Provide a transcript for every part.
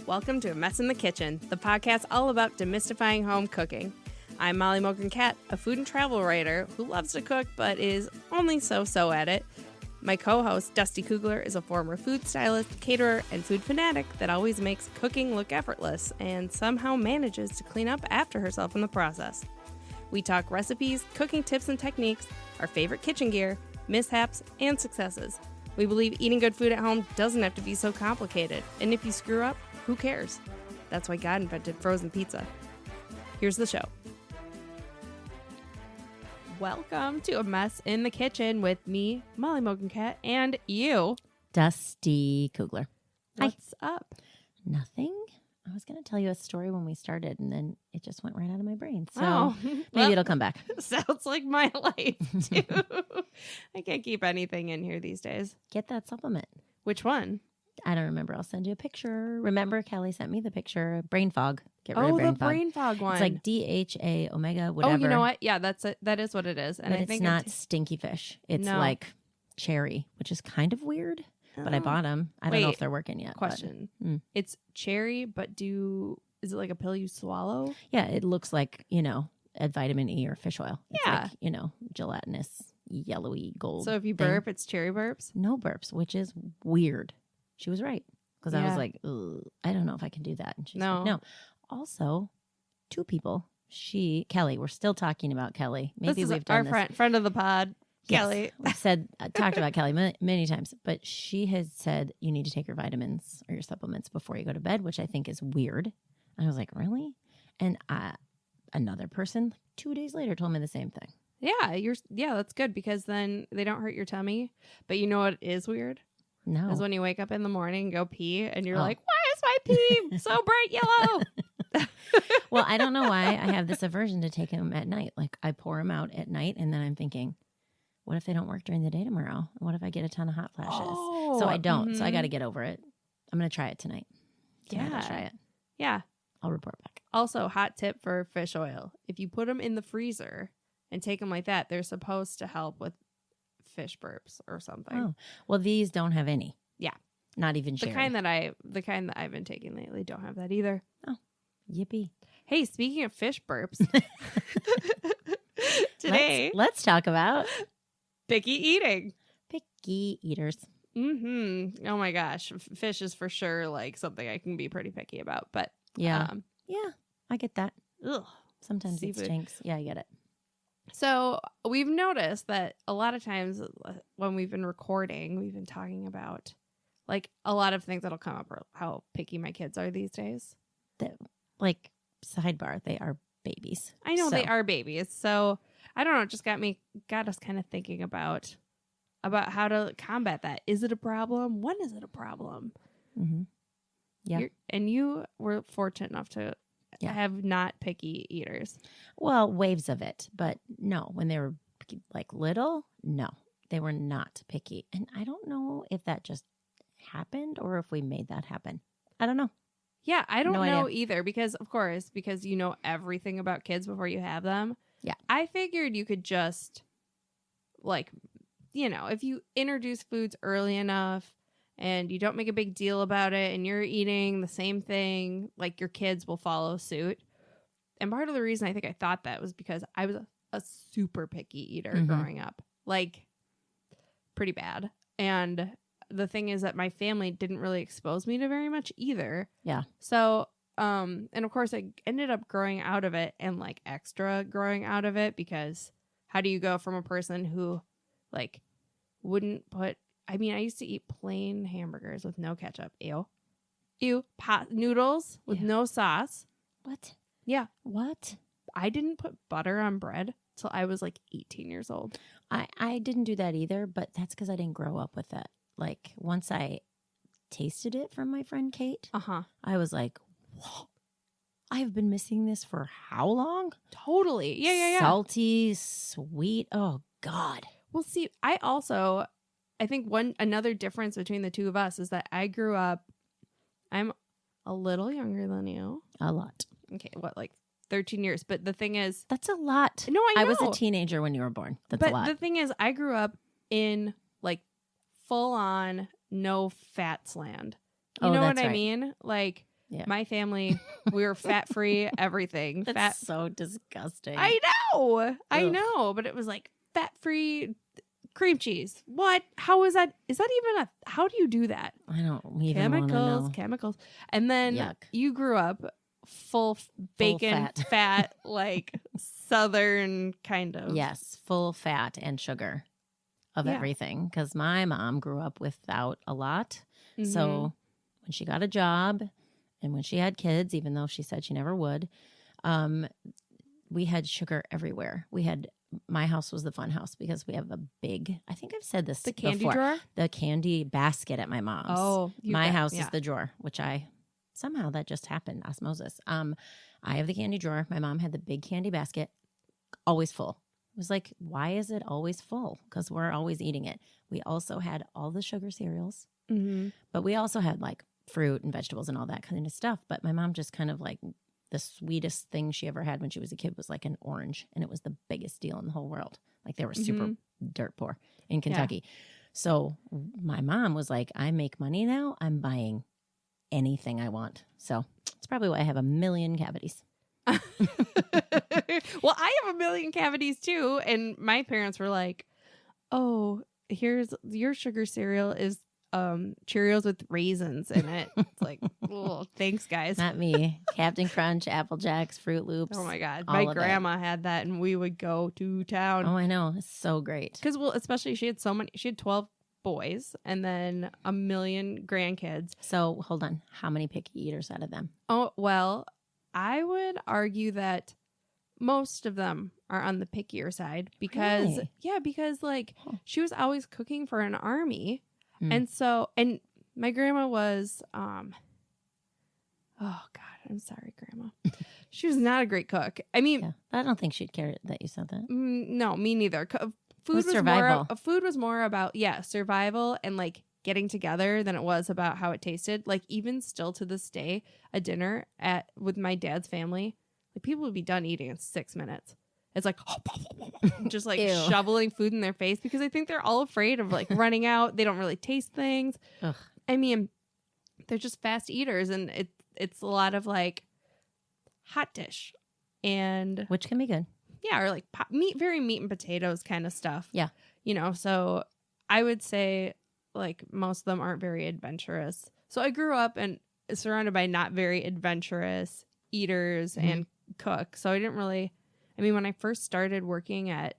Welcome to A Mess in the Kitchen, the podcast all about demystifying home cooking. I'm Molly Mogen-Cat, a food and travel writer who loves to cook but is only so-so at it. My co-host, Dusty Kugler, is a former food stylist, caterer, and food fanatic that always makes cooking look effortless and somehow manages to clean up after herself in the process. We talk recipes, cooking tips and techniques, our favorite kitchen gear, mishaps, and successes. We believe eating good food at home doesn't have to be so complicated, and if you screw up, who cares? That's why God invented frozen pizza. Here's the show. Welcome to A Mess in the Kitchen with me, Molly Mogen-Cat, and you, Dusty Kugler. What's up? Nothing. I was going to tell you a story when we started, and then it just went right out of my brain. So Well, maybe it'll come back. Sounds like my life, too. I can't keep anything in here these days. Get that supplement. Which one? I don't remember. I'll send you a picture. Remember, Kelly sent me the picture. Brain fog. Get rid of brain the fog. brain fog one. It's like DHA, omega, whatever. Oh, you know what? Yeah, that's it. That is what it is. And But I it's think not stinky fish. It's No. like cherry, which is kind of weird. But I Oh. bought them. I don't know Wait, if they're working yet. but- Question. It's cherry, but is it like a pill you swallow? yeah, it looks like, a vitamin E or fish oil. It's Yeah. like, gelatinous, yellowy gold. So if you thing. burp, it's cherry burps? No burps, which is weird. She was right. Because I Yeah. was like, ugh, I don't know if I can do that. And she's No. like, no. Also, two people, Kelly, we're still talking about Kelly. Maybe This is we've our done this. friend of the pod, Yes, Kelly. we've talked about Kelly many times, but she has said you need to take your vitamins or your supplements before you go to bed, which I think is weird. And I was like, really? And another person 2 days later told me the same thing. Yeah, that's good because then they don't hurt your tummy. But you know what is weird? No. Is when you wake up in the morning and go pee and you're Oh. like, why is my pee so bright yellow? Well, I don't know why I have this aversion to take them at night. Like I pour them out at night and then I'm thinking, what if they don't work during the day tomorrow? What if I get a ton of hot flashes? So I don't. So I got to get over it. I'm going to try it tonight. Tonight I'll try it. Yeah. I'll report back. Also, hot tip for fish oil. If you put them in the freezer and take them like that, they're supposed to help with fish burps or something. Oh, well, these don't have any. Yeah. Not even The cherry. kind that I've been taking lately don't have that either. Oh, yippee. Hey, speaking of fish burps, today Let's talk about picky eating. picky eaters. Oh my gosh, fish is for sure like something I can be pretty picky about. But Yeah. Yeah, I get that. ugh. Sometimes Seafood. it stinks. Yeah, I get it. So we've noticed that a lot of times when we've been recording, we've been talking about like a lot of things that'll come up are how picky my kids are these days. Like, sidebar, they are babies. I know So, they are babies. So I don't know. It just got us kind of thinking about how to combat that. Is it a problem? When is it a problem? mhm. Yeah. And you were fortunate enough to Yeah. have not picky eaters. Well, waves of it, but no, when they were like little, no, they were not picky. And I don't know if that just happened or if we made that happen. I don't know. Yeah, I don't No know idea. either because you know everything about kids before you have them. Yeah. I figured you could just like, if you introduce foods early enough and you don't make a big deal about it and you're eating the same thing, like your kids will follow suit. And part of the reason I think I thought that was because I was a super picky eater Mhm. growing up, like pretty bad. And the thing is that my family didn't really expose me to very much either. Yeah. So, and of course I ended up growing out of it and like extra growing out of it because how do you go from a person who like wouldn't put, I used to eat plain hamburgers with no ketchup. Ew. Pot noodles with Yeah. no sauce. What? Yeah. What? I didn't put butter on bread till I was like 18 years old. I didn't do that either, but that's because I didn't grow up with it. Like, once I tasted it from my friend Kate, I was like, whoa, I've been missing this for how long? Totally. Yeah. Salty, sweet. Oh, God. Well, see, I think another difference between the two of us is that I grew up, I'm a little younger than you. A lot. Okay, like 13 years. But the thing is, That's a lot. no, I know. I was a teenager when you were born. That's but a lot. the thing is, I grew up in like full on no fats land. You Oh, know what that's I right. mean? Like Yeah. My family, we were fat-free, everything. That's so disgusting. I know. I Ugh. know. But it was like fat-free cream cheese. What? How is that? Is that even how do you do that? I don't even want to know. Chemicals. And then Yuck. you grew up full bacon, fat, like Southern kind of. Yes, full fat and sugar of everything. Because my mom grew up without a lot. Mm-hmm. So when she got a job and when she had kids, even though she said she never would, we had sugar everywhere. My house was the fun house because we have a big, I think I've said this before. The candy drawer? The candy basket at my mom's. Oh. My house is the drawer, which somehow that just happened, osmosis. I have the candy drawer. My mom had the big candy basket, always full. It was like, why is it always full? Because we're always eating it. We also had all the sugar cereals, but we also had like fruit and vegetables and all that kind of stuff. But my mom just kind of like, the sweetest thing she ever had when she was a kid was like an orange, and it was the biggest deal in the whole world. Like they were super dirt poor in Kentucky. Yeah. So my mom was like, I make money now. I'm buying anything I want. So it's probably why I have 1 million cavities. Well, I have 1 million cavities too. And my parents were like, oh, here's your sugar cereal is Cheerios with raisins in it. It's like, oh, thanks, guys. Not me. Captain Crunch, Apple Jacks, Fruit Loops. Oh my God. My grandma had that and we would go to town. Oh, I know. It's so great. Because, well, especially she had 12 boys and then 1 million grandkids. So hold on. How many picky eaters out of them? Oh, well, I would argue that most of them are on the pickier side because, Really? Yeah, because like she was always cooking for an army. And so, and my grandma was, oh God, I'm sorry, Grandma. She was not a great cook. I mean, I don't think she'd care that you said that. No, me neither. Food was survival. Food was more about, survival and like getting together than it was about how it tasted. Like even still to this day, a dinner with my dad's family, like people would be done eating in 6 minutes. It's like just like shoveling food in their face because I think they're all afraid of like running out. They don't really taste things. Ugh. I mean, they're just fast eaters, and it's a lot of like hot dish, and which can be good. Yeah, or like very meat and potatoes kind of stuff. Yeah, So I would say like most of them aren't very adventurous. So I grew up and surrounded by not very adventurous eaters and cook. So I didn't really. I mean, when I first started working at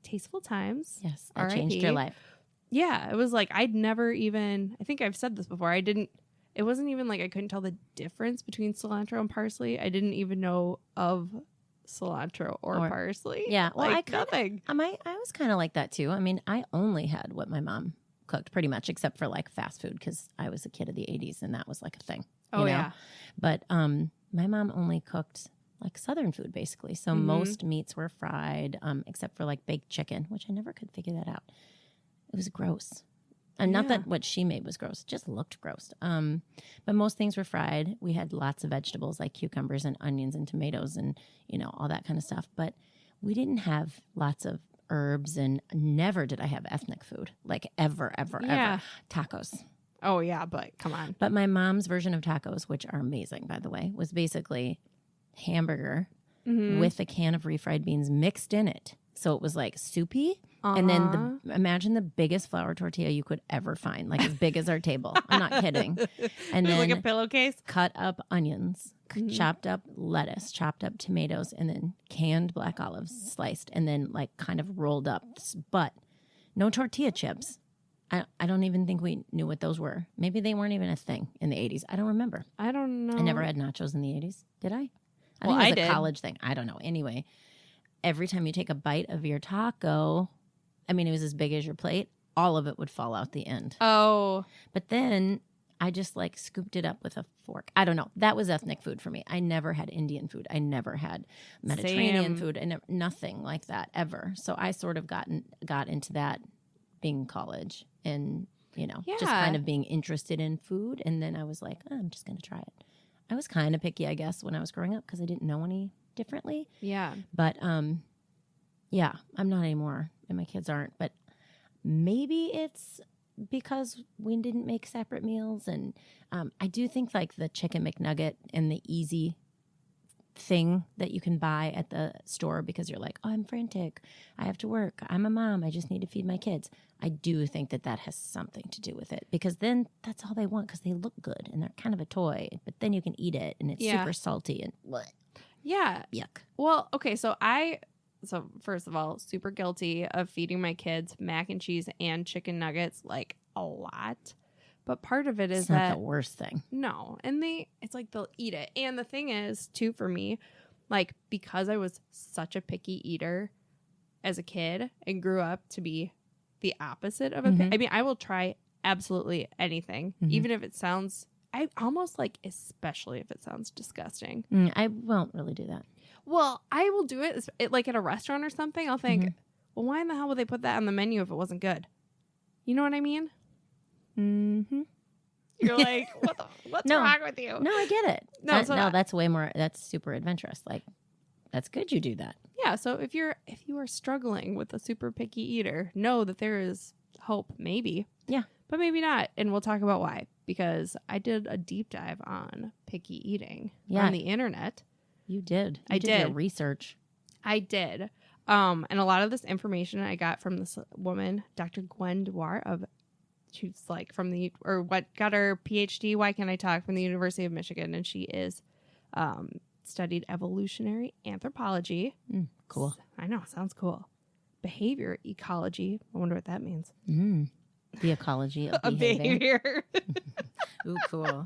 Tasteful Times. Yes, that changed your life. Yeah, it was like I'd never even, I think I've said this before, it wasn't even like I couldn't tell the difference between cilantro and parsley. I didn't even know of cilantro or parsley. Yeah, well, like nothing. I was kind of like that too. I mean, I only had what my mom cooked pretty much, except for like fast food because I was a kid of the 80s and that was like a thing. You know? Yeah. But my mom only cooked like Southern food, basically. So most meats were fried, except for like baked chicken, which I never could figure that out. It was gross. And not that what she made was gross. It just looked gross. But most things were fried. We had lots of vegetables like cucumbers and onions and tomatoes and, all that kind of stuff. But we didn't have lots of herbs, and never did I have ethnic food. Like ever. Tacos. Oh, yeah, but come on. But my mom's version of tacos, which are amazing, by the way, was basically hamburger with a can of refried beans mixed in it. So it was like soupy. And then imagine the biggest flour tortilla you could ever find, like as big as our table. I'm not kidding. And then like a pillowcase. Cut up onions, chopped up lettuce, chopped up tomatoes, and then canned black olives sliced, and then like kind of rolled up. But no tortilla chips. I don't even think we knew what those were. Maybe they weren't even a thing in the 80s. I don't remember. I don't know. I never had nachos in the 80s. Did I? I think it was a college thing. I don't know. Anyway, every time you take a bite of your taco, I mean, it was as big as your plate. All of it would fall out the end. Oh. But then I just like scooped it up with a fork. I don't know. That was ethnic food for me. I never had Indian food. I never had Mediterranean food. And nothing like that ever. So I sort of got into that being in college and, just kind of being interested in food. And then I was like, I'm just going to try it. I was kind of picky, I guess, when I was growing up because I didn't know any differently. Yeah. But, I'm not anymore, and my kids aren't. But maybe it's because we didn't make separate meals. And I do think like the chicken McNugget and the easy thing that you can buy at the store because you're like, oh, I'm frantic. I have to work. I'm a mom. I just need to feed my kids. I do think that that has something to do with it because then that's all they want because they look good and they're kind of a toy. But then you can eat it and it's super salty and what? Yeah. Yuck. Well, okay. So first of all, super guilty of feeding my kids mac and cheese and chicken nuggets like a lot. But part of it is it's not that the worst thing. No. And it's like they'll eat it. And the thing is, too, for me, like because I was such a picky eater as a kid and grew up to be the opposite of a I mean, I will try absolutely anything, even if it sounds, I almost like, especially if it sounds disgusting. I won't really do that. Well, I will do it like at a restaurant or something. I'll think, well, why in the hell would they put that on the menu if it wasn't good? You know what I mean? Mm-hmm. You're like, what's wrong with you? No, I get it. No, that's way more. That's super adventurous. Like, that's good. You do that. Yeah. So if you are struggling with a super picky eater, know that there is hope. Maybe. Yeah. But maybe not. And we'll talk about why. Because I did a deep dive on picky eating on the internet. You did. I did your research. I did. And a lot of this information I got from this woman, Dr. Gwen Dwar she's like got her PhD, Why Can't I Talk, from the University of Michigan. And she is studied evolutionary anthropology. Cool. I know. Sounds cool. Behavior ecology. I wonder what that means. The ecology of behavior. Ooh, cool.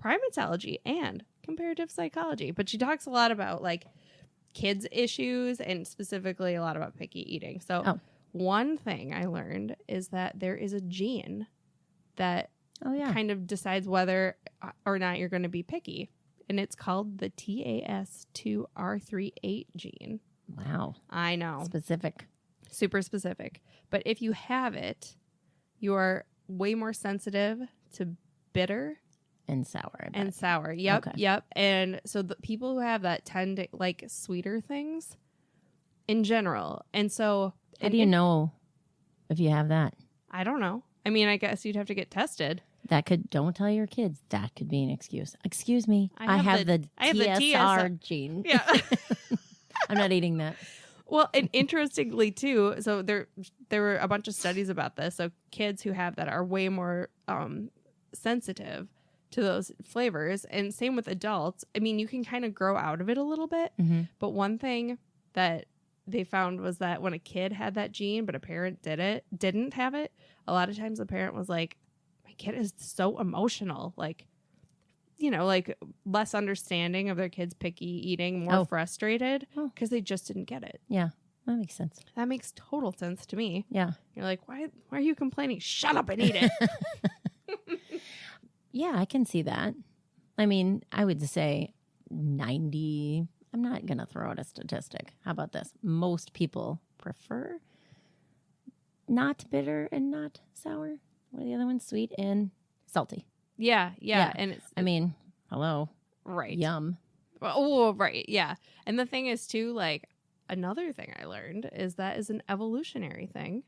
Primatology and comparative psychology. But she talks a lot about like kids' issues and specifically a lot about picky eating. So one thing I learned is that there is a gene that kind of decides whether or not you're going to be picky. And it's called the TAS2R38 gene. Wow. I know. Specific. Super specific. But if you have it, you are way more sensitive to bitter and sour. And sour. Yep. Okay. Yep. And so the people who have that tend to like sweeter things in general. And so how do you know if you have that? I don't know. I mean, I guess you'd have to get tested. Don't tell your kids. That could be an excuse. Excuse me. I have the TSR gene. Yeah. I'm not eating that. Well, and interestingly too, so there were a bunch of studies about this. So kids who have that are way more sensitive to those flavors, and same with adults. I mean, you can kind of grow out of it a little bit, but one thing that they found was that when a kid had that gene, but a parent didn't have it, a lot of times the parent was like, my kid is so emotional, like, you know, like less understanding of their kids' picky eating, more frustrated because they just didn't get it. Yeah, that makes sense. That makes total sense to me. Yeah. You're like, why are you complaining? Shut up and eat it. Yeah, I can see that. I mean, I would say 90, I'm not going to throw out a statistic. How about this? Most people prefer not bitter and not sour. What are the other ones? Sweet and salty. Yeah. And it's, I mean, hello. Right. Yum. Oh, right. Yeah. And the thing is too, like, another thing I learned is that is an evolutionary thing.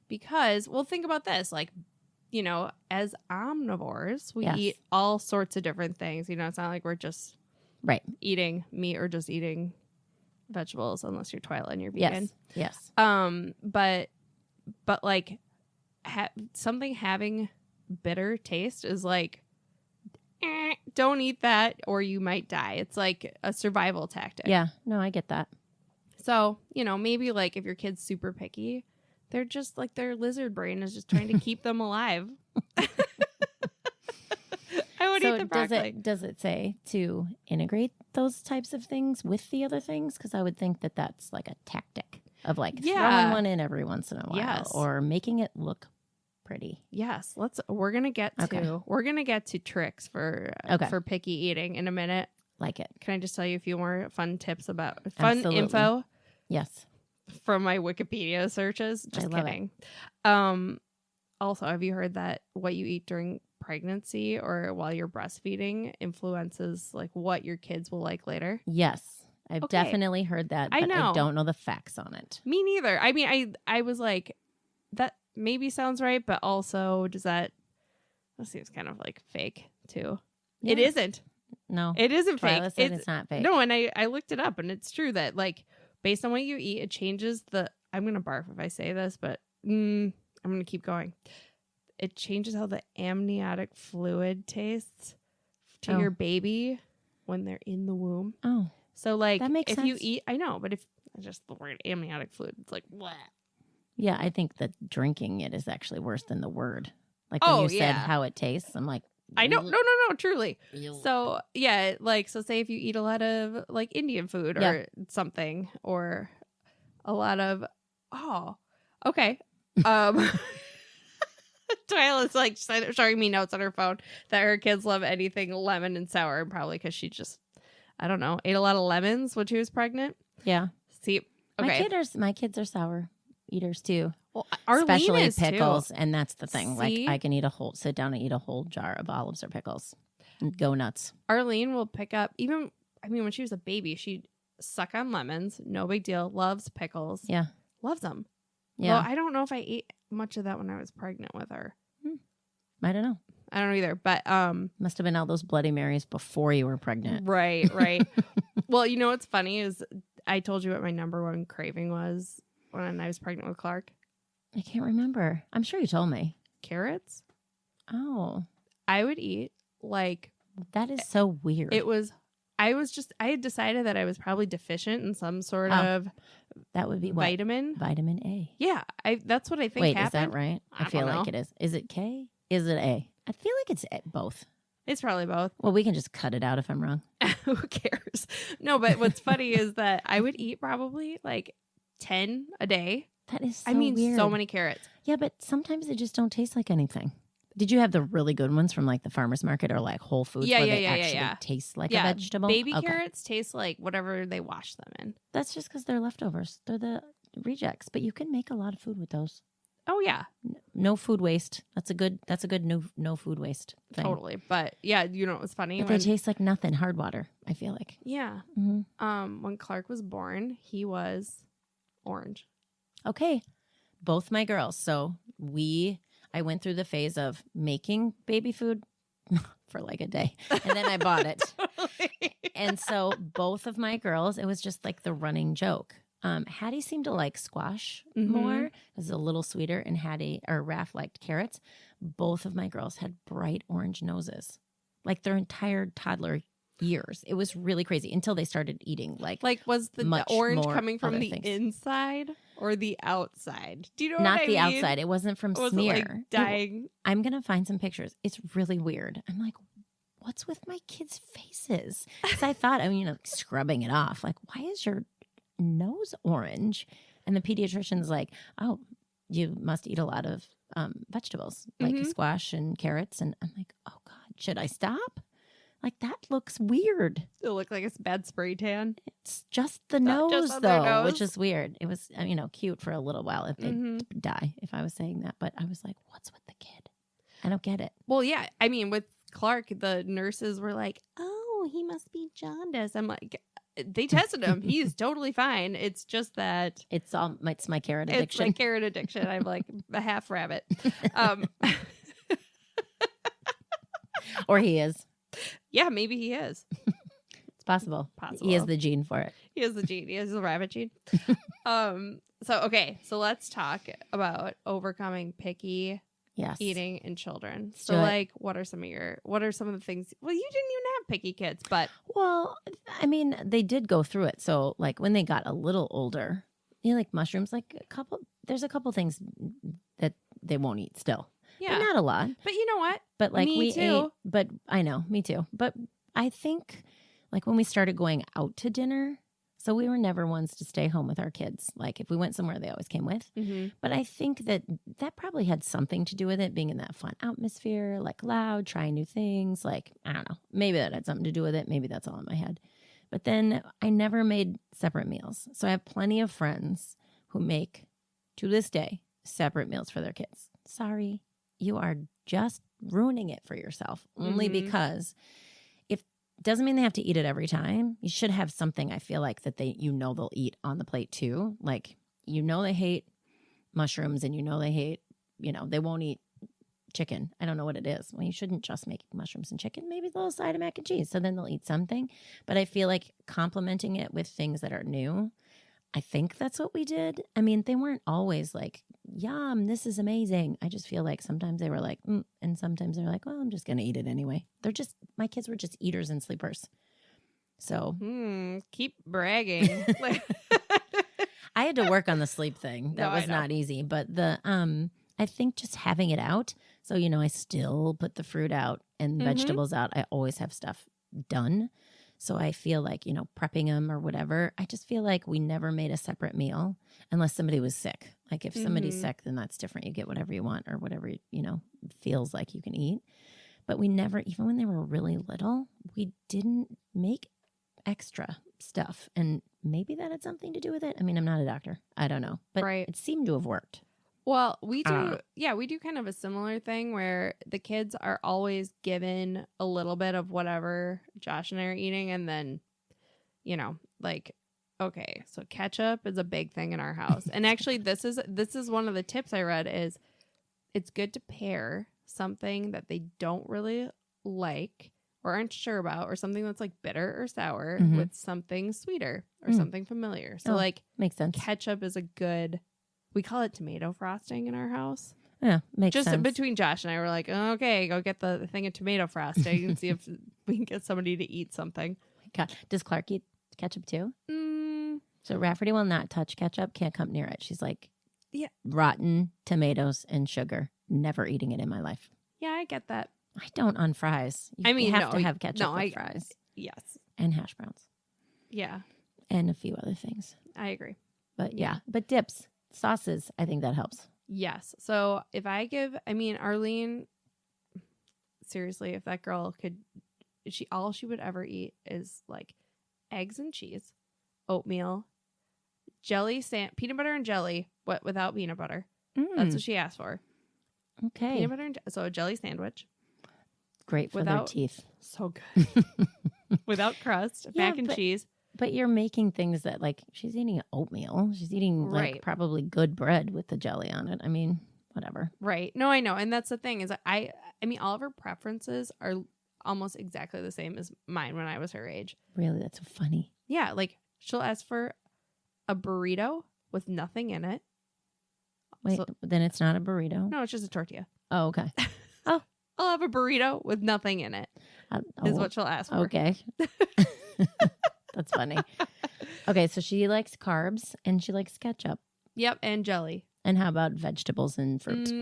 Because, well, think about this. Like, you know, as omnivores, we eat all sorts of different things. You know, it's not like we're just eating meat or just eating vegetables, unless you're Twyla and you're vegan. Yes. But like something having bitter taste is like, don't eat that or you might die. It's like a survival tactic. Yeah. No, I get that. So, you know, maybe like if your kid's super picky, they're just like their lizard brain is just trying to keep them alive. I would eat the broccoli. Does it say to integrate those types of things with the other things? Because I would think that that's like a tactic of like throwing one in every once in a while or making it look pretty. Yes, we're gonna get to tricks for picky eating in a minute. Like it. Can I just tell you a few more fun tips about info? Yes. From my Wikipedia searches. Just kidding. Also, have you heard that what you eat during pregnancy or while you're breastfeeding influences like what your kids will like later? Yes. I've definitely heard that, but I don't know the facts on it. Me neither. I mean, I was like, that maybe sounds right, but also that seems kind of like fake too. Yeah. It isn't. No. It isn't fake. Twyla said it's not fake. No, and I looked it up, and it's true that like based on what you eat, it changes the. I'm gonna barf if I say this, but I'm gonna keep going. It changes how the amniotic fluid tastes to your baby when they're in the womb. Oh, so like that makes if sense. you eat, I know, but if just the word amniotic fluid, it's like what? Yeah, I think that drinking it is actually worse than the word. Like when you said how it tastes, I'm like, I know. No, truly. So yeah, like so say if you eat a lot of like Indian food or something, or a lot of okay. Twyla's like showing me notes on her phone that her kids love anything lemon and sour, and probably because she just I don't know, ate a lot of lemons when she was pregnant. Yeah. See, okay. My kids are sour eaters too. Well, Arlene especially is pickles, too. And that's the thing. See? Like I can sit down and eat a whole jar of olives or pickles and go nuts. Arlene will pick up when she was a baby, she'd suck on lemons, no big deal. Loves pickles. Yeah, loves them. Yeah, well, I don't know if I ate much of that when I was pregnant with her. I don't know. I don't know either, but must have been all those Bloody Marys before you were pregnant. Right. Well, you know what's funny is I told you what my number one craving was when I was pregnant with Clark. I can't remember. I'm sure you told me. Carrots. Oh, I would eat like that is so weird. I had decided that I was probably deficient in some sort of that would be what? Vitamin A. Yeah, that's what I think. Wait, happened. Is that right? I feel like it is. Is it K? Is it A? I feel like it's both. It's probably both. Well, we can just cut it out if I'm wrong. Who cares? No, but what's funny is that I would eat probably like 10 a day. That is so weird. So many carrots. Yeah, but sometimes they just don't taste like anything. Did you have the really good ones from like the farmer's market or like Whole Foods where they actually taste like a vegetable? Baby carrots taste like whatever they wash them in. That's just because they're leftovers. They're the rejects, but you can make a lot of food with those. Oh yeah, no food waste. That's a good no food waste thing. Totally. But yeah, you know what was funny? But they taste like nothing. Hard water. I feel like. Yeah. Mm-hmm. When Clark was born, he was orange. Okay, both my girls. So I went through the phase of making baby food for like a day, and then I bought it. And so both of my girls, it was just like the running joke. Hattie seemed to like squash more. It was a little sweeter, and Raph liked carrots. Both of my girls had bright orange noses, like their entire toddler years. It was really crazy until they started eating like was the orange coming from the inside or the outside? Do you know Not what I the mean? outside. It wasn't from smear. It like dying? I'm going to find some pictures. It's really weird. I'm like, what's with my kids' faces? Because I thought, scrubbing it off. Like, why is your nose orange? And the pediatrician's like, oh, you must eat a lot of vegetables, like squash and carrots. And I'm like, oh God, should I stop? Like, that looks weird. It'll look like a bad spray tan. It's just the nose, though, which is weird. It was, cute for a little while if they die, if I was saying that. But I was like, what's with the kid? I don't get it. Well, yeah. I mean, with Clark, the nurses were like, oh, he must be jaundice. I'm like, they tested him. He's totally fine. It's just that. It's my carrot addiction. It's my carrot addiction. I'm like a half rabbit. Or he is. Yeah, maybe he is. It's possible. He has the gene for it. He has the gene. He has the rabbit gene. So let's talk about overcoming picky eating in children. So what are some of the things? Well, you didn't even have picky kids, but they did go through it. So like when they got a little older, like mushrooms, there's a couple things that they won't eat still. Yeah. But not a lot. But you know what? But like me too. ate, but I know, me too. But I think like when we started going out to dinner, so we were never ones to stay home with our kids. Like if we went somewhere, they always came with. Mm-hmm. But I think that probably had something to do with it, being in that fun atmosphere, like loud, trying new things. Like, I don't know, maybe that had something to do with it. Maybe that's all in my head. But then I never made separate meals. So I have plenty of friends who make, to this day, separate meals for their kids. Sorry. You are just ruining it for yourself only because it doesn't mean they have to eat it every time. You should have something, I feel like, that they'll eat on the plate too. Like, they hate mushrooms and they hate they won't eat chicken. I don't know what it is. Well, you shouldn't just make mushrooms and chicken. Maybe a little side of mac and cheese. So then they'll eat something. But I feel like complementing it with things that are new, I think that's what we did. I mean, they weren't always like, yum, this is amazing. I just feel like sometimes they were like, and sometimes they're like, well, I'm just going to eat it anyway. My kids were just eaters and sleepers. So keep bragging. I had to work on the sleep thing. That was not easy. But I think just having it out. So, I still put the fruit out and vegetables out. I always have stuff done. So I feel like, prepping them or whatever, I just feel like we never made a separate meal unless somebody was sick. Like if somebody's sick, then that's different. You get whatever you want or whatever, feels like you can eat. But we never, even when they were really little, we didn't make extra stuff. And maybe that had something to do with it. I mean, I'm not a doctor. I don't know. But it seemed to have worked. Well, we do. We do kind of a similar thing where the kids are always given a little bit of whatever Josh and I are eating. And then, okay, so ketchup is a big thing in our house. And actually, this is one of the tips I read is it's good to pair something that they don't really like or aren't sure about or something that's like bitter or sour with something sweeter or something familiar. So makes sense. Ketchup is a good... We call it tomato frosting in our house. Yeah, makes sense. Just between Josh and I, we're like, okay, go get the thing of tomato frosting and see if we can get somebody to eat something. God, does Clark eat ketchup too? So Rafferty will not touch ketchup, can't come near it. She's like, rotten tomatoes and sugar. Never eating it in my life. Yeah, I get that. I don't on fries. You have to have ketchup with fries. Yes. And hash browns. Yeah. And a few other things. I agree. But but dips. Sauces, I think that helps. Yes. So if Arlene, seriously, if that girl could, all she would ever eat is like eggs and cheese, oatmeal, jelly, peanut butter and jelly, without peanut butter. That's what she asked for. Okay. Peanut butter so a jelly sandwich. Great for their teeth. So good. Without crust, mac and cheese. But you're making things that, like, she's eating oatmeal. She's eating, probably good bread with the jelly on it. I mean, whatever. Right. No, I know. And that's the thing is I mean, all of her preferences are almost exactly the same as mine when I was her age. Really? That's so funny. Yeah. Like, she'll ask for a burrito with nothing in it. Wait, then it's not a burrito? No, it's just a tortilla. Oh, okay. I'll have a burrito with nothing in it, is what she'll ask for. Okay. That's funny. Okay, so she likes carbs and she likes ketchup. Yep, and jelly. And how about vegetables and fruits?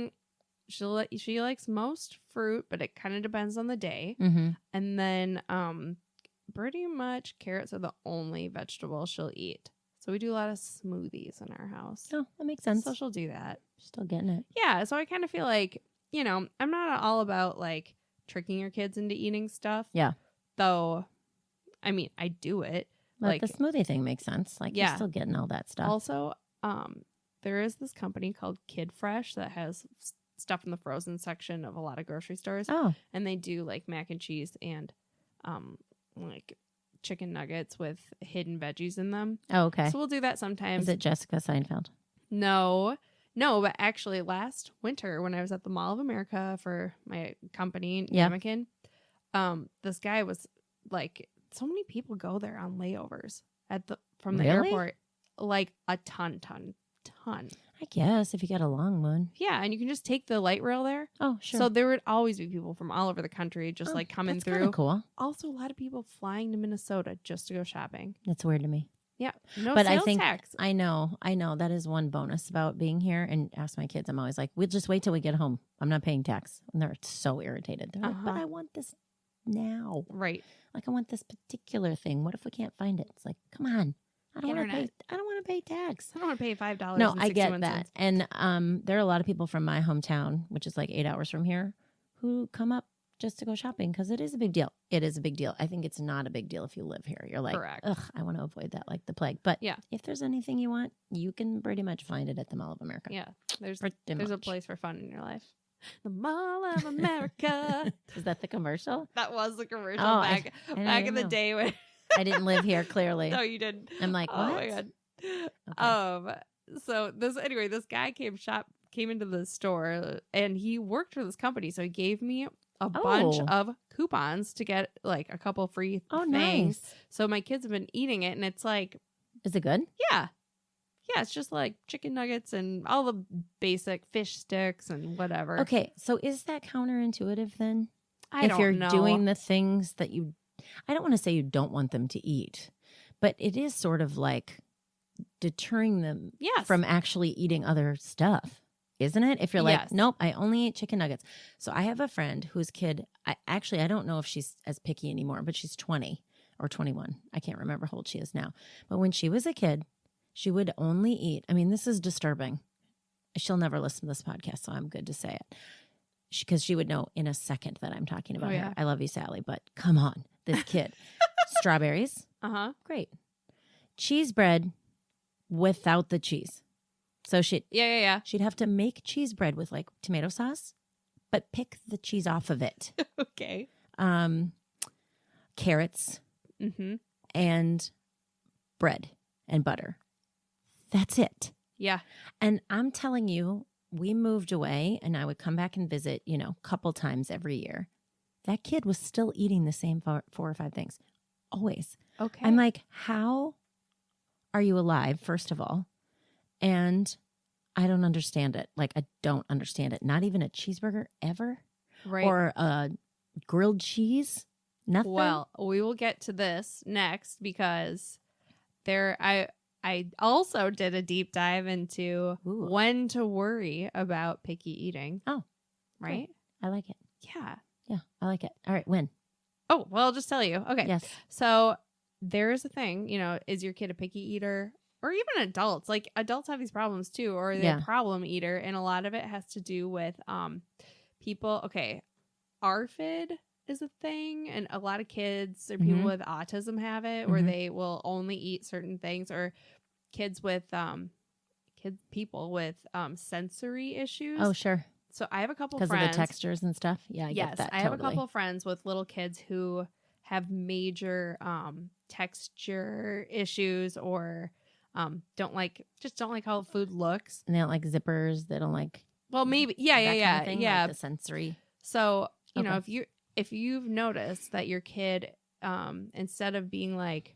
She likes most fruit, but it kind of depends on the day. And then pretty much carrots are the only vegetable she'll eat. So we do a lot of smoothies in our house. Oh, that makes sense. So she'll do that. Still getting it. Yeah, so I kind of feel like, I'm not all about like tricking your kids into eating stuff. Yeah. Though, I mean, I do it. But like the smoothie thing makes sense. Like, you're still getting all that stuff. Also, there is this company called Kid Fresh that has stuff in the frozen section of a lot of grocery stores. Oh. And they do like mac and cheese and like chicken nuggets with hidden veggies in them. Oh, okay. So we'll do that sometimes. Is it Jessica Seinfeld? No, but actually last winter when I was at the Mall of America for my company, Yamakin, this guy was like, so many people go there on layovers from the airport, like a ton. I guess if you got a long one. Yeah, and you can just take the light rail there. Oh, sure. So there would always be people from all over the country just like coming through. That's cool. Also, a lot of people flying to Minnesota just to go shopping. That's weird to me. Yeah, no but sales I think tax. I know. That is one bonus about being here. And ask my kids, I'm always like, we'll just wait till we get home. I'm not paying tax, and they're so irritated. They're like, but I want this now. Right. Like, I want this particular thing. What if we can't find it? It's like, come on. I don't want to pay tax. I don't want to pay $5. No, I get that. And there are a lot of people from my hometown, which is like 8 hours from here, who come up just to go shopping because it is a big deal. It is a big deal. I think it's not a big deal if you live here. You're like, correct. Ugh, I want to avoid that like the plague. But if there's anything you want, you can pretty much find it at the Mall of America. Yeah, there's a place for fun in your life. The Mall of America. Is that the commercial? That was the commercial back in the day when I didn't live here. Clearly, no, you didn't. I'm like, what? Oh my god. Okay. So this guy came came into the store and he worked for this company. So he gave me a bunch of coupons to get like a couple free things. Nice. So my kids have been eating it and it's like, is it good? yeah. Yeah, it's just like chicken nuggets and all the basic fish sticks and whatever. Okay, so is that counterintuitive then? I don't know. If you're doing the things that I don't want to say you don't want them to eat, but it is sort of like deterring them from actually eating other stuff, isn't it? If you're like, nope, I only eat chicken nuggets. So I have a friend whose kid, I don't know if she's as picky anymore, but she's 20 or 21. I can't remember how old she is now. But when she was a kid, she would only eat, I mean, this is disturbing. She'll never listen to this podcast, so I'm good to say it. Because she would know in a second that I'm talking about her. I love you, Sally, but come on, this kid. Strawberries. Great. Cheese bread without the cheese. So she'd have to make cheese bread with like tomato sauce, but pick the cheese off of it. Okay. Carrots and bread and butter. That's it. Yeah. And I'm telling you, we moved away and I would come back and visit, a couple times every year. That kid was still eating the same 4 or 5 things. Always. Okay. I'm like, how are you alive, first of all? And I don't understand it. Like, I don't understand it. Not even a cheeseburger ever? Right. Or a grilled cheese? Nothing? Well, we will get to this next because I also did a deep dive into when to worry about picky eating. Oh, right. Great. I like it. Yeah. Yeah, I like it. All right, when? Oh, well, I'll just tell you. Okay. Yes. So there's a thing, is your kid a picky eater? Or even adults. Like adults have these problems too, or they're a problem eater. And a lot of it has to do with people. Okay. ARFID is a thing. And a lot of kids or people with autism have it where they will only eat certain things, or kids with people with sensory issues. Oh, sure. So I have a couple friends. Because of the textures and stuff? Yeah, I get that. I have a couple friends with little kids who have major texture issues or don't like how food looks. And they don't like zippers. They don't like... Well, maybe. Kind of thing, like the sensory. So, if you've noticed that your kid, instead of being like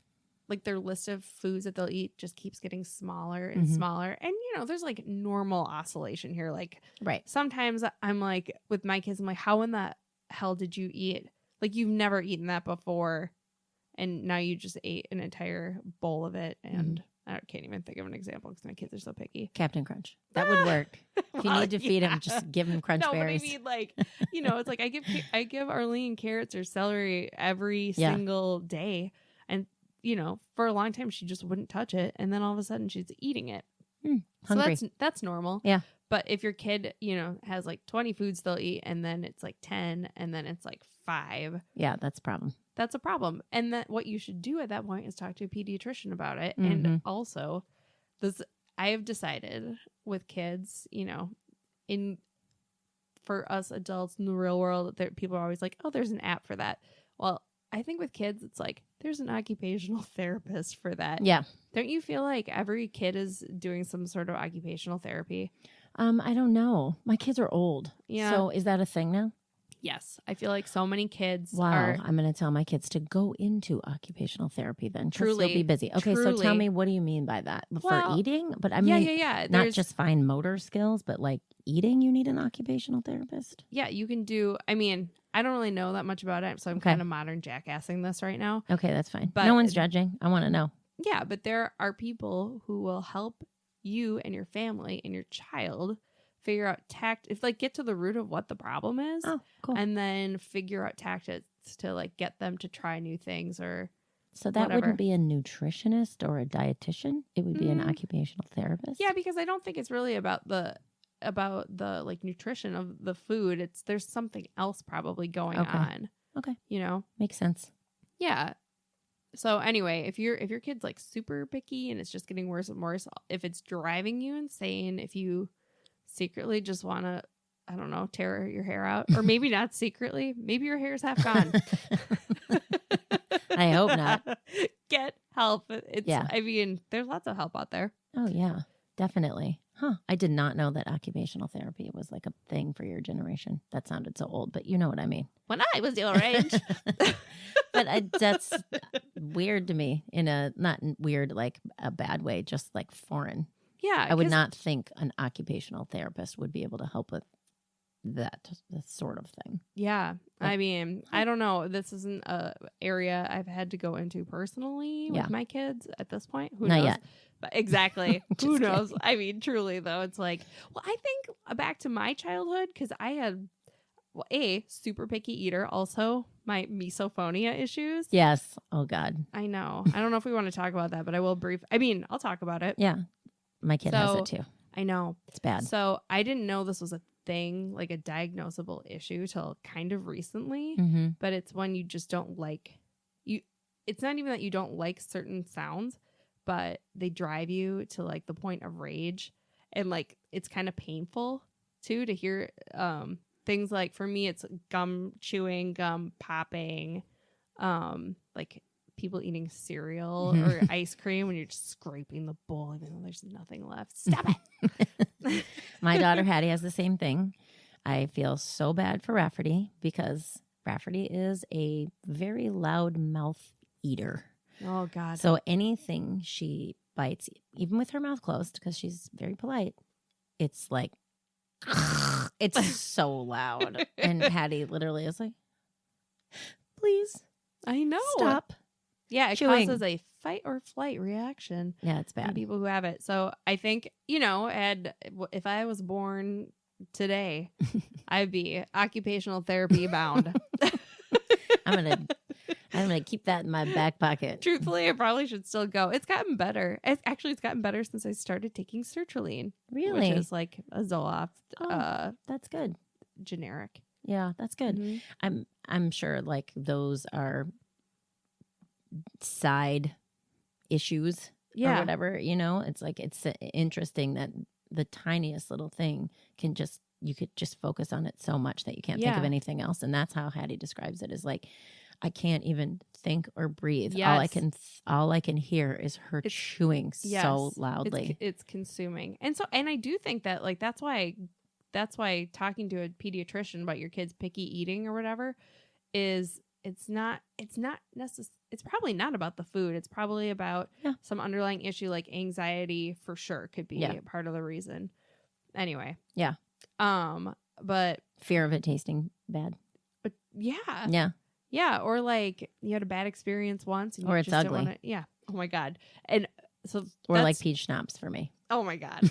their list of foods that they'll eat just keeps getting smaller and smaller. And, there's like normal oscillation here. Like, right. Sometimes I'm like, with my kids, I'm like, how in the hell did you eat? Like, you've never eaten that before. And now you just ate an entire bowl of it. And I can't even think of an example because my kids are so picky. Captain Crunch. That would work. If you need to feed him, just give him crunch berries. But I mean, like, it's like I give Arlene carrots or celery every single day. And, for a long time, she just wouldn't touch it. And then all of a sudden she's eating it. Hungry. So that's normal. Yeah. But if your kid, has like 20 foods they'll eat and then it's like 10 and then it's like 5. Yeah, that's a problem. That's a problem. And that what you should do at that point is talk to a pediatrician about it. And also, I have decided with kids, for us adults in the real world, people are always like, oh, there's an app for that. Well, I think with kids, it's like there's an occupational therapist for that. Yeah. Don't you feel like every kid is doing some sort of occupational therapy? I don't know. My kids are old. Yeah. So is that a thing now? Yes. I feel like so many kids I'm going to tell my kids to go into occupational therapy then. Truly. They'll be busy. Okay, Truly. so tell me, what do you mean by that? For eating? But I mean, not just fine motor skills, but like eating, you need an occupational therapist? Yeah, you can do, I don't really know that much about it, so I'm kind of modern jackassing this right now. Okay, that's fine. But no one's judging. I want to know. Yeah, but there are people who will help you and your family and your child figure out get to the root of what the problem is. Oh, cool. And then figure out tactics to like get them to try new things or so that whatever. Wouldn't be a nutritionist or a dietitian. It would be an occupational therapist. Yeah, because I don't think it's really about the like nutrition of the food. There's something else probably going on. Okay. Makes sense. Yeah. So anyway, if your kid's like super picky and it's just getting worse and worse, if it's driving you insane, if you secretly just want to, I don't know, tear your hair out, or maybe not secretly, maybe your hair's half gone. I hope not. Get help. There's lots of help out there. Oh yeah, definitely. Huh. I did not know that occupational therapy was like a thing for your generation. That sounded so old, but you know what I mean. When I was your age. But that's weird to me in a, not weird like a bad way, just like foreign. Yeah. I would 'cause- not think an occupational therapist would be able to help with that sort of thing. Yeah. Like- I mean, I don't know. This isn't a area I've had to go into personally Yeah. with my kids at this point. Who Not knows? yet. But exactly. Just Who knows? kidding. I mean, truly though, it's like, well, I think back to my childhood because I had, well, super picky eater. Also, my misophonia issues. Yes. Oh God. I know. I don't know if we want to talk about that, but I will I'll talk about it. Yeah. My kid has So- it too. I know. It's bad. So I didn't know this was a thing, like a diagnosable issue, till kind of recently. Mm-hmm. But it's when you just don't like you. It's not even that you don't like certain sounds, but they drive you to like the point of rage, and like it's kind of painful too to hear things like, for me it's gum chewing, gum popping, like people eating cereal or ice cream when you're just scraping the bowl even though there's nothing left. Stop it. My daughter Hattie has the same thing. I feel so bad for Rafferty because Rafferty is a very loud mouth eater. Oh God. So anything she bites, even with her mouth closed, because she's very polite, it's like, it's so loud. And Hattie literally is like, please I know. stop. Yeah, it chewing. causes a fight or flight reaction Yeah, it's in bad. people who have it. So I think, if I was born today, I'd be occupational therapy bound. I'm gonna keep that in my back pocket. Truthfully, I probably should still go. It's gotten better. It's gotten better since I started taking sertraline, Really? which is like a Zoloft Oh. That's good. generic. Yeah, that's good. Mhm. I'm sure like those are side issues or Yeah. whatever, it's like it's interesting that the tiniest little thing you could just focus on it so much that you can't think of Yeah. anything else. And that's how Hattie describes it, is like, I can't even think or breathe. Yes. All I can hear is her It's- chewing Yes. so loudly. It's consuming. And I do think that like that's why talking to a pediatrician about your kids picky eating or whatever is it's probably not about the food. It's probably about Yeah. some underlying issue like anxiety, for sure could be Yeah. part of the reason. Anyway. Yeah. But Fear of it tasting bad. yeah. Yeah. Yeah, or like you had a bad experience once and Or you it's just don't ugly. wanna, yeah. Oh my God. And so Or like that's- peach schnapps for me. oh my God.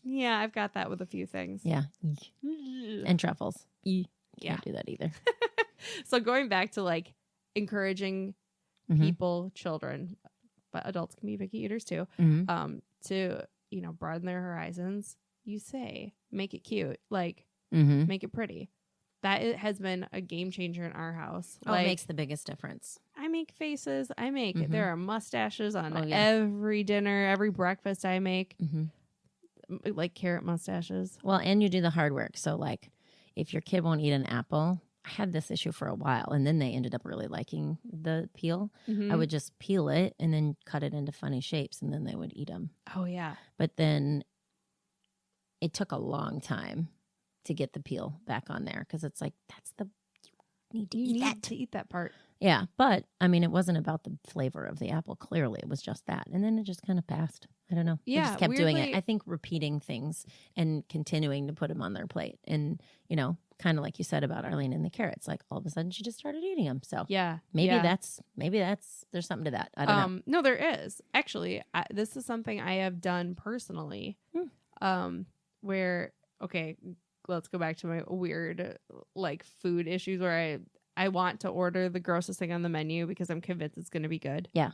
Yeah, I've got that with a few things. Yeah. And truffles. Yeah. Can't do that either. So going back to like encouraging Mhm. people, children, but adults can be picky eaters too, Mhm. to, broaden their horizons, you say, make it cute, like Mhm. make it pretty. That has been a game changer in our house. Oh, Like it makes the biggest difference. I make faces. Mhm. There are mustaches on Oh, yeah. every dinner, every breakfast I make, hmm like carrot mustaches. Well, and you do the hard work. So, like, if your kid won't eat an apple, I had this issue for a while, and then they ended up really liking the peel. Mhm. I would just peel it and then cut it into funny shapes, and then they would eat them. Oh yeah. But then it took a long time to get the peel back on there because it's like, you need to You eat need that. to eat that part. Yeah, but I mean, it wasn't about the flavor of the apple. Clearly, it was just that, and then it just kind of passed. I don't know. I Yeah, just kept doing it. weirdly- I think repeating things and continuing to put them on their plate, and kind of like you said about Arlene and the carrots. Like all of a sudden, she just started eating them. So Yeah. maybe yeah. that's there's something to that. I don't know. No, there is actually. This is something I have done personally. Where okay, let's go back to my weird like food issues where I want to order the grossest thing on the menu because I'm convinced it's going to be good. Yeah.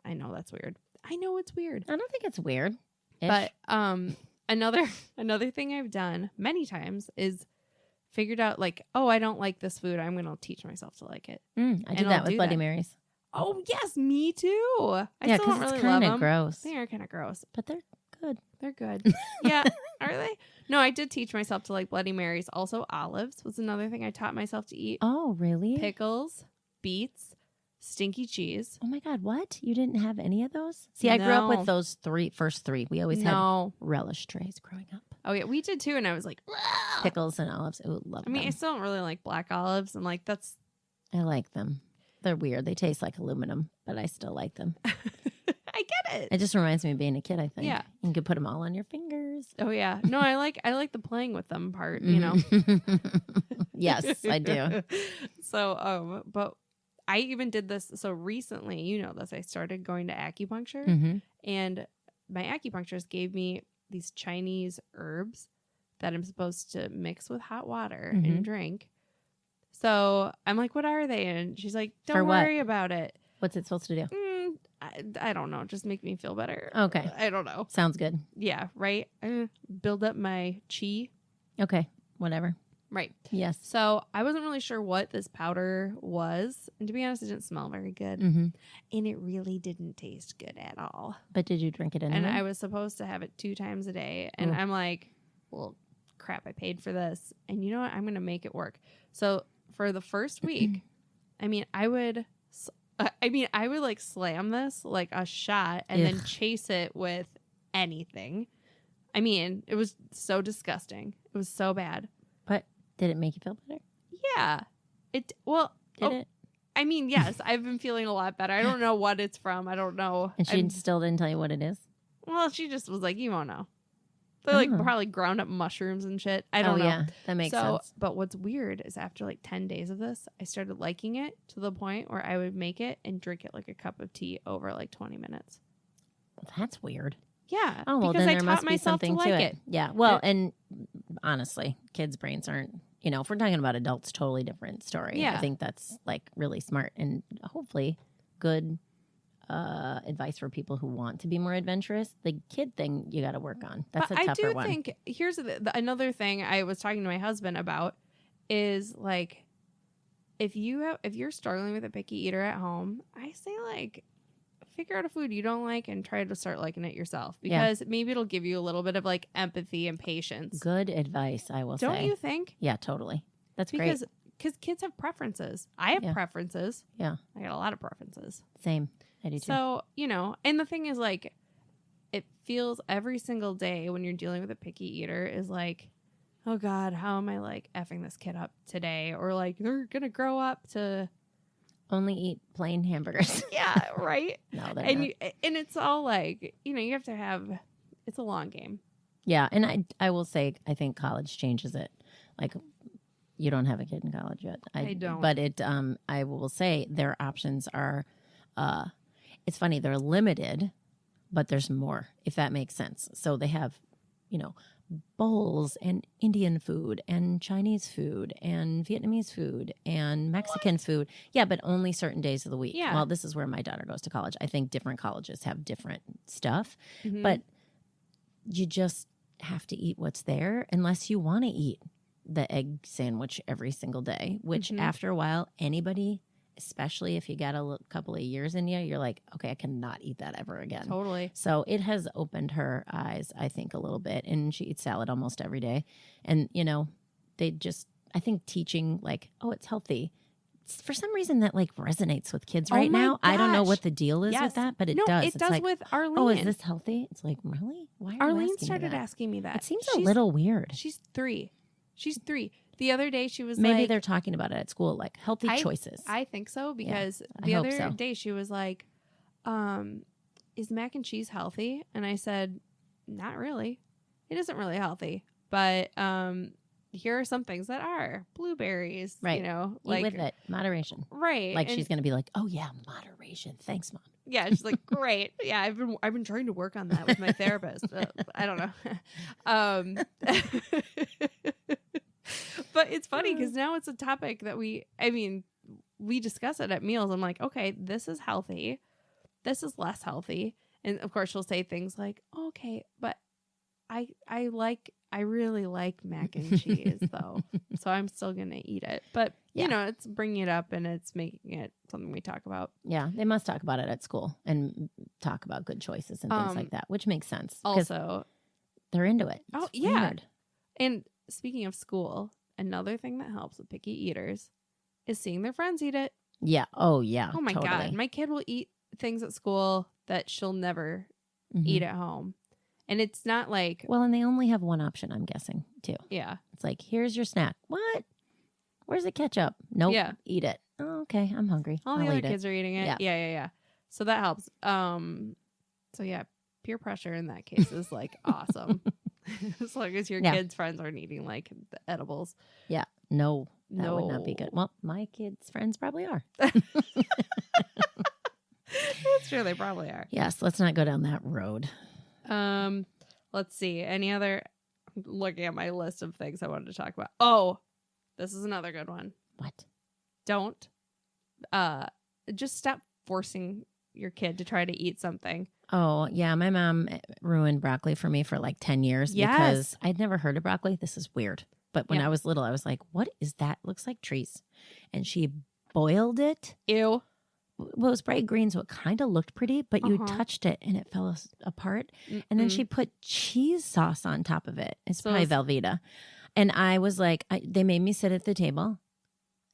I know that's weird. I know it's weird. I don't think it's weird. But another thing I've done many times is figured out like, oh, I don't like this food. I'm going to teach myself to like it. I do and I'll that with do Bloody that. Marys. Oh yes, me too. I Yeah, still don't because really it's love kind them. of gross, They are kind of gross. but they're good. They're good. Yeah. Are they? No, I did teach myself to like Bloody Marys. Also, olives was another thing I taught myself to eat. Oh, really? Pickles, beets, stinky cheese. Oh my God, what? You didn't have any of those? See, I grew up with those first three. We always had relish trays growing up. Oh yeah, we did too, and I was like, ugh. Pickles and olives. Ooh, love them. I still don't really like black olives, and like that's. I like them. They're weird. They taste like aluminum, but I still like them. I get it. It just reminds me of being a kid, I think. Yeah. You could put them all on your fingers. Oh, yeah. No, I like the playing with them part, you know. Yes, I do. So, but I even did this. So recently, you know this, I started going to acupuncture. Mm-hmm. And my acupuncturist gave me these Chinese herbs that I'm supposed to mix with hot water and drink. So I'm like, what are they? And she's like, don't worry about it. What's it supposed to do? I don't know. Just make me feel better. Okay. I don't know. Sounds good. Yeah, right? Build up my chi. Okay, whatever. Right. Yes. So I wasn't really sure what this powder was. And to be honest, it didn't smell very good. Mm-hmm. And it really didn't taste good at all. But did you drink it anyway? And I was supposed to have it 2 times a day. And I'm like, well, crap, I paid for this. And you know what? I'm going to make it work. So for the first week, I would like slam this like a shot and then chase it with anything. It was so disgusting. It was so bad. But did it make you feel better? Yeah. Did it? Yes, I've been feeling a lot better. I don't know what it's from. I don't know. And she still didn't tell you what it is? Well, she just was like, you won't know. They're like probably ground up mushrooms and shit. I don't know. Yeah, that makes sense. But what's weird is after like 10 days of this, I started liking it to the point where I would make it and drink it like a cup of tea over like 20 minutes. Well, that's weird. Yeah. Oh, well, because then I there taught must be myself something to to like it. Yeah. Well, and honestly, kids' brains aren't, if we're talking about adults, totally different story. Yeah. I think that's like really smart and hopefully good advice for people who want to be more adventurous. The kid thing you got to work on. That's a tougher one. I do think here's another thing I was talking to my husband about is like if you're struggling with a picky eater at home, I say like figure out a food you don't like and try to start liking it yourself because maybe it'll give you a little bit of like empathy and patience. Good advice, I will say. Don't you think? Yeah, totally. That's great. Because kids have preferences. I have preferences. Yeah. I got a lot of preferences. Same. I do too. So, and the thing is like, it feels every single day when you're dealing with a picky eater is like, oh God, how am I like effing this kid up today? Or like, they're going to grow up to only eat plain hamburgers. Yeah, right? No, they're and not. And it's all like, you have to have, it's a long game. Yeah. And I will say, I think college changes it. Like, you don't have a kid in college yet. I don't. But I will say their options are, it's funny, they're limited, but there's more, if that makes sense. So they have, bowls and Indian food and Chinese food and Vietnamese food and Mexican food. Yeah, but only certain days of the week. Yeah. Well, this is where my daughter goes to college. I think different colleges have different stuff, Mm-hmm. but you just have to eat what's there unless you want to eat the egg sandwich every single day, which after a while, anybody, especially if you got a couple of years in you, you're like, okay, I cannot eat that ever again. Totally. So it has opened her eyes, I think, a little bit. And she eats salad almost every day. And, they just, I think teaching like, oh, it's healthy. For some reason that like resonates with kids right now. Gosh. I don't know what the deal is with that, but it does. It does like, with Arlene. oh, is this healthy? It's like, really? Why are Arlene you asking started me that? asking me that. It seems a little weird. She's 3. The other day she was Maybe like, they're talking about it at school, like healthy choices. I think so because I the hope other so. day she was like, is mac and cheese healthy? And I said, not really. It isn't really healthy. But here are some things that are. Blueberries, right. like eat with it. Moderation. Right. Like she's going to be like, oh yeah, moderation. Thanks, Mom. Yeah, she's like, great. Yeah, I've been trying to work on that with my therapist. I don't know. But it's funny because now it's a topic that we discuss it at meals. I'm like, okay, this is healthy. This is less healthy. And of course she'll say things like, okay, but I really like mac and cheese though. So I'm still going to eat it. But it's bringing it up and it's making it something we talk about. Yeah, they must talk about it at school and talk about good choices and things like that, which makes sense. Also, they're into it. Oh, it's yeah. weird. And speaking of school, another thing that helps with picky eaters is seeing their friends eat it. Yeah. Oh, yeah. Oh my totally. God. My kid will eat things at school that she'll never eat at home. And it's not like. Well, and they only have one option, I'm guessing, too. Yeah. It's like, here's your snack. What? Where's the ketchup? Nope. Yeah. Eat it. Oh, okay. I'm hungry. All the other kids are eating it. Yeah. So that helps. So yeah, peer pressure in that case is like awesome. As long as your kids' friends aren't eating like the edibles. Yeah. No, that would not be good. Well, my kids' friends probably are. That's true. They probably are. Yes. Let's not go down that road. Let's see. Any other? Looking at my list of things I wanted to talk about. Oh, this is another good one. What? Don't. Just stop forcing your kid to try to eat something. Oh, yeah. My mom ruined broccoli for me for like 10 years because I'd never heard of broccoli. This is weird. But when I was little, I was like, what is that? Looks like trees. And she boiled it. Ew. Well, it was bright green, so it kind of looked pretty, but you touched it and it fell apart. And then she put cheese sauce on top of it. It's probably Velveeta. And I was like, they made me sit at the table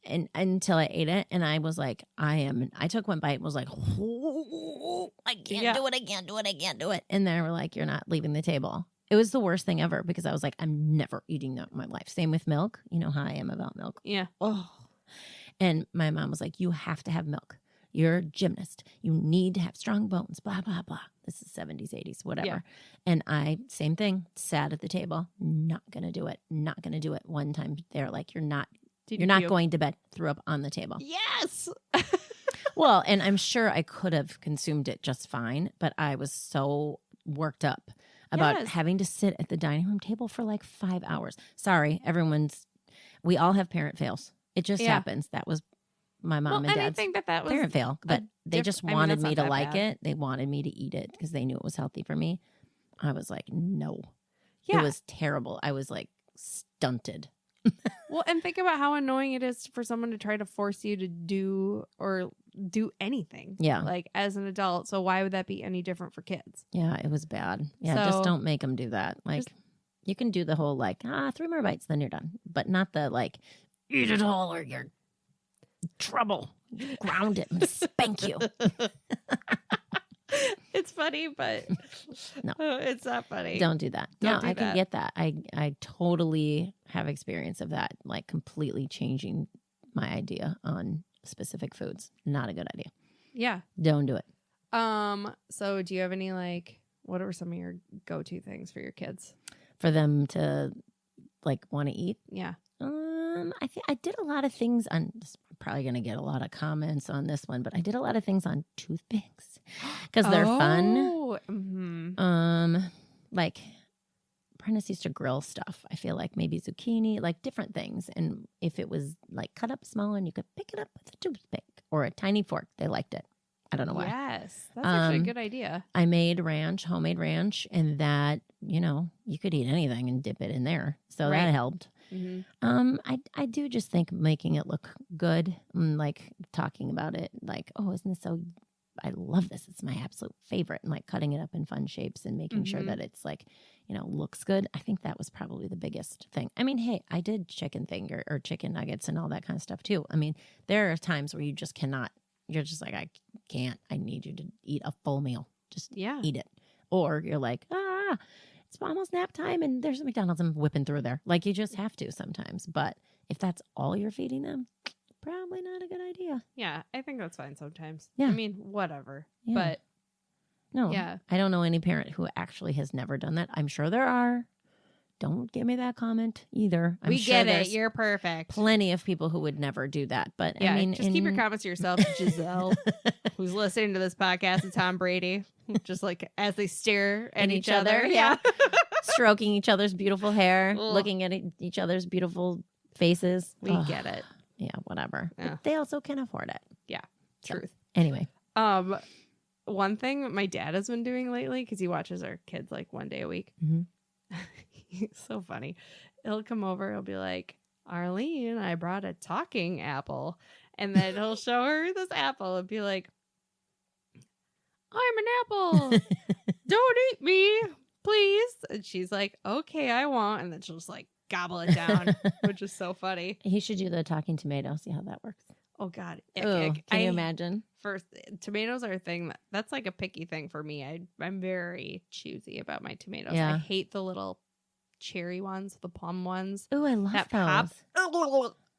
and until I ate it. And I was like, I took one bite and was like, oh, I can't do it. And they were like, you're not leaving the table. It was the worst thing ever because I was like, I'm never eating that in my life. Same with milk. You know how I am about milk. Yeah. Oh. And my mom was like, you have to have milk. You're a gymnast. You need to have strong bones, blah, blah, blah. This is 70s, 80s, whatever. Yeah. And I, same thing, sat at the table, not going to do it. Not going to do it. One time they're like, you're not going to bed. Threw up on the table. Yes. Well, and I'm sure I could have consumed it just fine, but I was so worked up about having to sit at the dining room table for like 5 hours. Sorry, we all have parent fails. It just happens. That was my mom and dad's parent fail, but they just wanted me to like it. They wanted me to eat it because they knew it was healthy for me. I was like, no. It was terrible. I was like stunted. Well, and think about how annoying it is for someone to try to force you to do anything. Yeah. Like as an adult. So why would that be any different for kids? Yeah, it was bad. Yeah, just don't make them do that. Like you can do the whole like, 3 more bites, then you're done. But not the like, eat it all or you're trouble. Ground it and spank you. It's funny, but no, it's not funny. Don't do that. I can get that. I totally have experience of that, like completely changing my idea on specific foods. Not a good idea. Yeah. Don't do it. So do you have any what are some of your go-to things for your kids? For them to want to eat? Yeah. I did a lot of things on. Probably going to get a lot of comments on this one, but I did a lot of things on toothpicks because they're fun. Mm-hmm. Like Prentice used to grill stuff. I feel like maybe zucchini, like different things. And if it was like cut up small and you could pick it up with a toothpick or a tiny fork, they liked it. I don't know why. Yes, that's actually a good idea. I made homemade ranch, and that, you could eat anything and dip it in there. So that helped. Mm-hmm. I do just think making it look good, like talking about it, like, oh, isn't this so? I love this. It's my absolute favorite, and like cutting it up in fun shapes and making sure that it's like, looks good. I think that was probably the biggest thing. I mean, hey, I did chicken finger or chicken nuggets and all that kind of stuff too. I mean, there are times where you just cannot. You're just like, I can't. I need you to eat a full meal. Just eat it. Or you're like, it's almost nap time and there's a McDonald's. I'm whipping through there. Like you just have to sometimes. But if that's all you're feeding them, probably not a good idea. Yeah, I think that's fine sometimes. Yeah. I mean, whatever. Yeah. But no, I don't know any parent who actually has never done that. I'm sure there are. Don't give me that comment either. We get it. You're perfect. Plenty of people who would never do that. But I mean, just keep your comments to yourself, Giselle, who's listening to this podcast, and Tom Brady, just like as they stare at each other. Yeah. Stroking each other's beautiful hair, looking at each other's beautiful faces. We get it. Yeah, whatever. Yeah. But they also can afford it. Yeah. Truth. Anyway. One thing my dad has been doing lately, because he watches our kids like one day a week. Mm-hmm. He's so funny. He'll come over. He'll be like, Arlene, I brought a talking apple. And then he'll show her this apple and be like, I'm an apple. Don't eat me, please. And she's like, okay, I won't. And then she'll just like gobble it down, which is so funny. He should do the talking tomato. See how that works. Oh God. Ugh, can you imagine? First, tomatoes are a thing that's like a picky thing for me. I'm very choosy about my tomatoes. Yeah. I hate the little cherry ones, the plum ones. Ooh, I love that those. pop.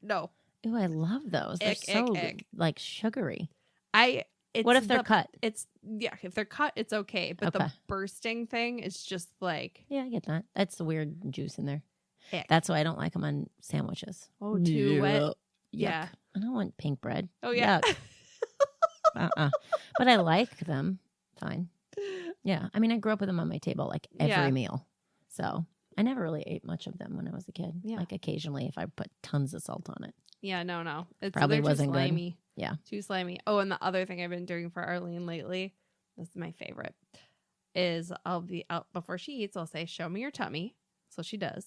No. Ooh, I love those. They're so like sugary. What if they're cut? If they're cut, it's okay. But the bursting thing is just like, yeah, I get that. That's the weird juice in there. Ick. That's why I don't like them on sandwiches. Oh, too wet. Yuck. Yeah. I don't want pink bread. Oh yeah. But I like them. Fine. Yeah. I mean, I grew up with them on my table like every meal. So I never really ate much of them when I was a kid. Yeah. Like occasionally if I put tons of salt on it. Yeah, no. Probably wasn't too slimy. good. Yeah. Too slimy. Oh, and the other thing I've been doing for Arlene lately, this is my favorite, is I'll be out before she eats, I'll say, show me your tummy. So she does.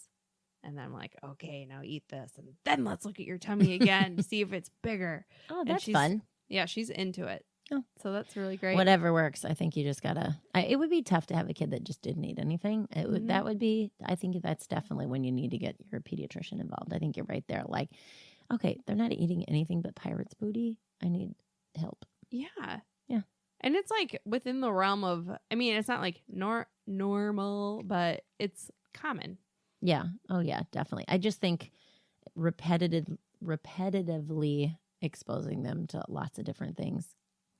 And then I'm like, okay, now eat this. And then let's look at your tummy again to see if it's bigger. Oh, that's fun. Yeah, she's into it. Oh. So that's really great. Whatever works. I think you just gotta. It would be tough to have a kid that just didn't eat anything. It would. That would be. I think that's definitely when you need to get your pediatrician involved. I think you're right there. Like, okay, they're not eating anything but pirate's booty. I need help. Yeah. Yeah. And it's like within the realm of. I mean, it's not like normal, but it's common. Yeah. Oh, yeah. Definitely. I just think repetitively exposing them to lots of different things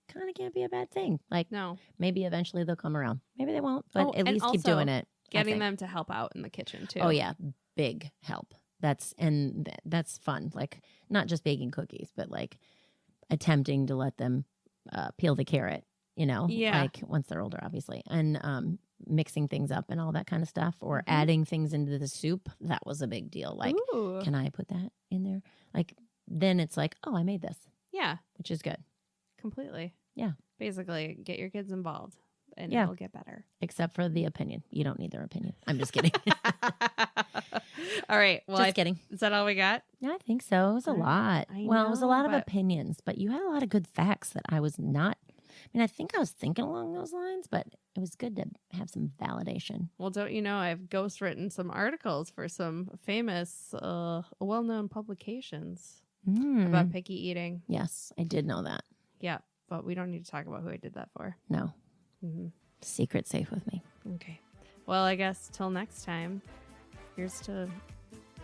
kind of can't be a bad thing. Like, no, maybe eventually they'll come around. Maybe they won't, but at least keep doing it. Getting them to help out in the kitchen too. Oh yeah, big help. That's fun. Like not just baking cookies, but like attempting to let them peel the carrot. You know, like once they're older, obviously, and mixing things up and all that kind of stuff, or adding things into the soup. That was a big deal. Like, can I put that in there? Like, then it's like, oh, I made this. Yeah, which is good. Completely. Yeah. Basically, get your kids involved and it'll get better. Except for the opinion. You don't need their opinion. I'm just kidding. All right. Well, just kidding. Is that all we got? Yeah, I think so. It was a lot. It was a lot of opinions, but you had a lot of good facts that I was not. I mean, I think I was thinking along those lines, but it was good to have some validation. Well, don't you know, I've ghostwritten some articles for some famous, well-known publications about picky eating. Yes, I did know that. Yeah, but we don't need to talk about who I did that for. No. Secret safe with me. Okay. Well, I guess till next time, here's to,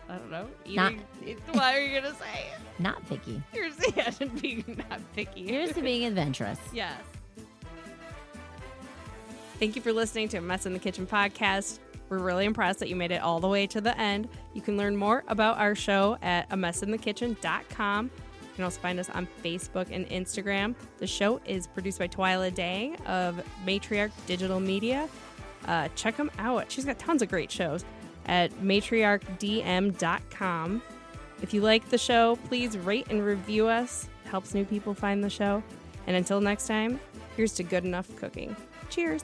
I don't know, eating. What are you going to say? Not picky. Here's to being not picky. Here's to being adventurous. Yes. Thank you for listening to a Mess in the Kitchen podcast. We're really impressed that you made it all the way to the end. You can learn more about our show at amessinthekitchen.com. You can also find us on Facebook and Instagram. The show is produced by Twyla Dang of Matriarch Digital Media. Check them out. She's got tons of great shows at matriarchdm.com. If you like the show, please rate and review us. It helps new people find the show. And until next time, here's to good enough cooking. Cheers.